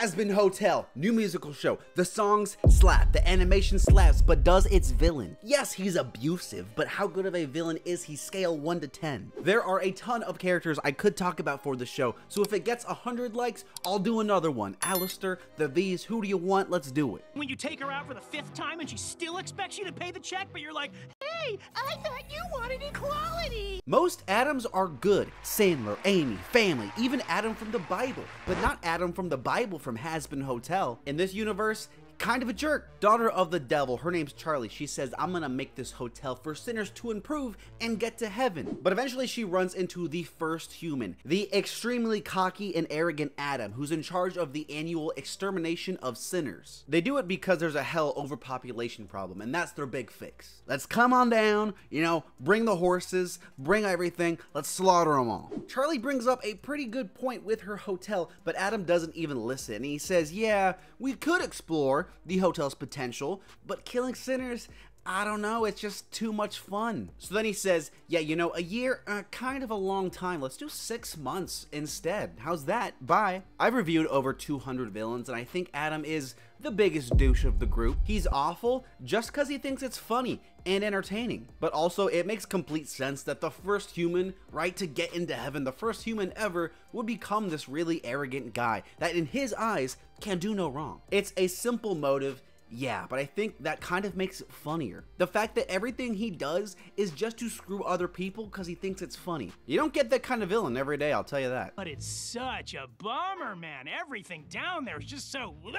Hazbin Hotel, new musical show. The songs slap, the animation slaps, but does its villain? Yes, he's abusive, but how good of a villain is he? Scale 1 to 10. There are a ton of characters I could talk about for the show, so if it gets 100 likes, I'll do another one. Alistair, the V's, who do you want? Let's do it. When you take her out for the 5th time and she still expects you to pay the check, but you're like, hey, I thought you wanted equality. Most Adams are good. Sandler, Amy, Family, even Adam from the Bible, but not Adam from the Bible from Hazbin Hotel. In this universe, kind of a jerk. Daughter of the devil, her name's Charlie. She says, I'm gonna make this hotel for sinners to improve and get to heaven. But eventually she runs into the first human, the extremely cocky and arrogant Adam, who's in charge of the annual extermination of sinners. They do it because there's a hell overpopulation problem, and that's their big fix. Let's come on down, you know, bring the horses, bring everything, let's slaughter them all. Charlie brings up a pretty good point with her hotel, but Adam doesn't even listen. He says, yeah, we could explore the hotel's potential, but killing sinners, I don't know, it's just too much fun. So then he says, yeah, you know, a year, kind of a long time. Let's do 6 months instead. How's that? Bye. I've reviewed over 200 villains, and I think Adam is the biggest douche of the group. He's awful just because he thinks it's funny and entertaining. But also, it makes complete sense that the first human, right, to get into heaven, the first human ever, would become this really arrogant guy that in his eyes can do no wrong. It's a simple motive. Yeah, but I think that kind of makes it funnier. The fact that everything he does is just to screw other people because he thinks it's funny. You don't get that kind of villain every day, I'll tell you that. But it's such a bummer, man. Everything down there is just so, you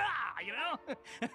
know?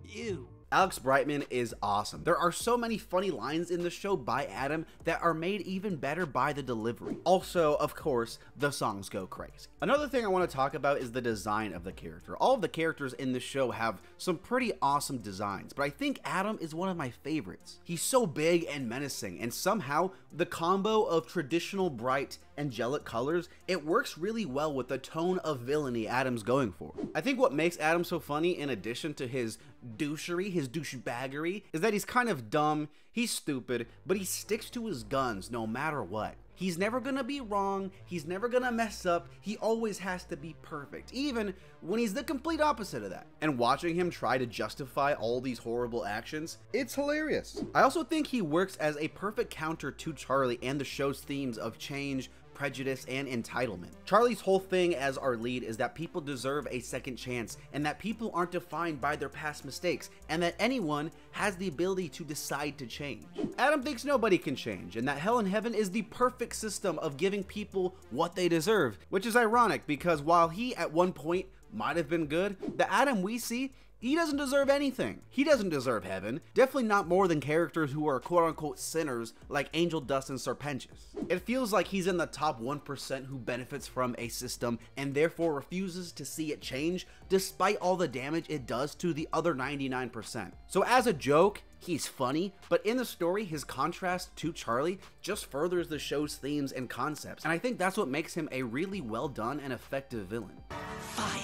Ew. Alex Brightman is awesome. There are so many funny lines in the show by Adam that are made even better by the delivery. Also, of course, the songs go crazy. Another thing I want to talk about is the design of the character. All of the characters in the show have some pretty awesome designs, but I think Adam is one of my favorites. He's so big and menacing, and somehow the combo of traditional bright angelic colors, it works really well with the tone of villainy Adam's going for. I think what makes Adam so funny, in addition to his douchery, his douchebaggery, is that he's kind of dumb, he's stupid, but he sticks to his guns no matter what. He's never gonna be wrong, he's never gonna mess up, he always has to be perfect, even when he's the complete opposite of that. And watching him try to justify all these horrible actions, it's hilarious. I also think he works as a perfect counter to Charlie and the show's themes of change, prejudice, and entitlement. Charlie's whole thing as our lead is that people deserve a second chance, and that people aren't defined by their past mistakes, and that anyone has the ability to decide to change. Adam thinks nobody can change, and that hell and heaven is the perfect system of giving people what they deserve, which is ironic because while he at one point might have been good, the Adam we see, he doesn't deserve anything. He doesn't deserve heaven. Definitely not more than characters who are quote-unquote sinners like Angel Dust and Serpentious. It feels like he's in the top 1% who benefits from a system and therefore refuses to see it change despite all the damage it does to the other 99%. So as a joke, he's funny, but in the story, his contrast to Charlie just furthers the show's themes and concepts, and I think that's what makes him a really well done and effective villain. Fire.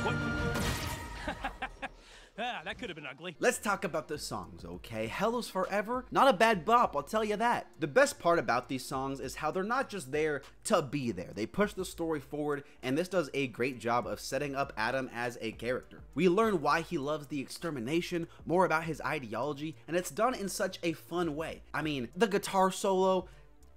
What? That could have been ugly. Let's talk about the songs, okay? Hello's Forever, not a bad bop, I'll tell you that. The best part about these songs is how they're not just there to be there. They push the story forward, and this does a great job of setting up Adam as a character. We learn why he loves the extermination, more about his ideology, and it's done in such a fun way. I mean, the guitar solo,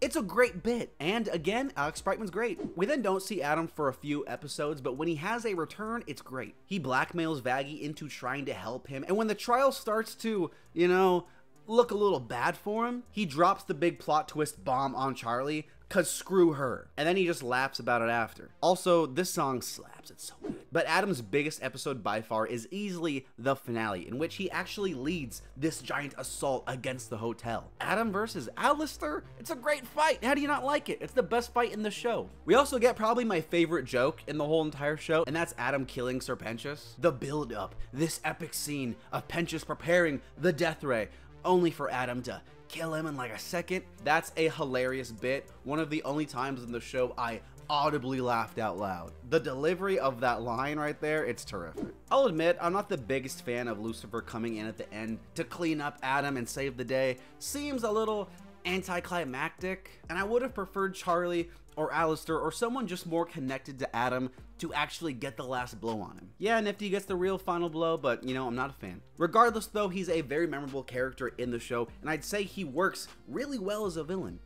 it's a great bit, and again, Alex Brightman's great. We then don't see Adam for a few episodes, but when he has a return, it's great. He blackmails Vaggie into trying to help him, and when the trial starts to, you know, look a little bad for him, he drops the big plot twist bomb on Charlie, cause screw her, and then he just laughs about it after. Also, this song slaps, it's so good. But Adam's biggest episode by far is easily the finale, in which he actually leads this giant assault against the hotel. Adam versus Alistair? It's a great fight, how do you not like it? It's the best fight in the show. We also get probably my favorite joke in the whole entire show, and that's Adam killing Serpentious. The build up, this epic scene of Pentious preparing the death ray, only for Adam to kill him in like a second. That's a hilarious bit. One of the only times in the show I audibly laughed out loud. The delivery of that line right there, it's terrific. I'll admit, I'm not the biggest fan of Lucifer coming in at the end to clean up Adam and save the day. Seems a little anticlimactic, and I would have preferred Charlie or Alistair or someone just more connected to Adam to actually get the last blow on him. Yeah, Nifty gets the real final blow, but you know, I'm not a fan. Regardless though, he's a very memorable character in the show, and I'd say he works really well as a villain.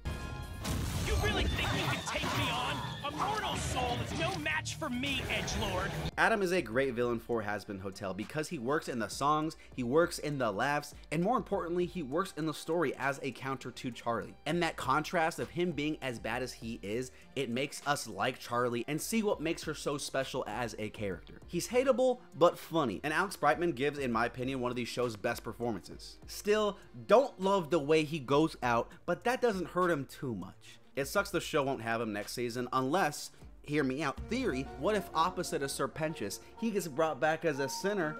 You really think you can take me on? A mortal soul is no match for me, edgelord. Adam is a great villain for Hazbin Hotel because he works in the songs, he works in the laughs, and more importantly, he works in the story as a counter to Charlie. And that contrast of him being as bad as he is, it makes us like Charlie and see what makes her so special as a character. He's hateable, but funny, and Alex Brightman gives, in my opinion, one of these show's best performances. Still, don't love the way he goes out, but that doesn't hurt him too much. It sucks the show won't have him next season unless, hear me out, theory, what if opposite of Serpentious, he gets brought back as a sinner?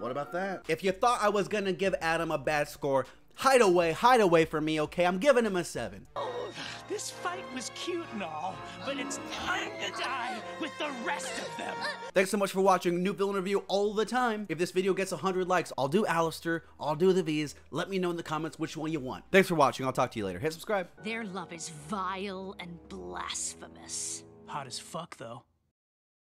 What about that? If you thought I was gonna give Adam a bad score, hide away from me, okay? I'm giving him a 7. Oh, this fight was cute and all, but it's time to die with the rest of them. Thanks so much for watching New Villain Review all the time. If this video gets 100 likes, I'll do Alistair, I'll do the V's. Let me know in the comments which one you want. Thanks for watching. I'll talk to you later. Hit subscribe. Their love is vile and blasphemous. Hot as fuck, though.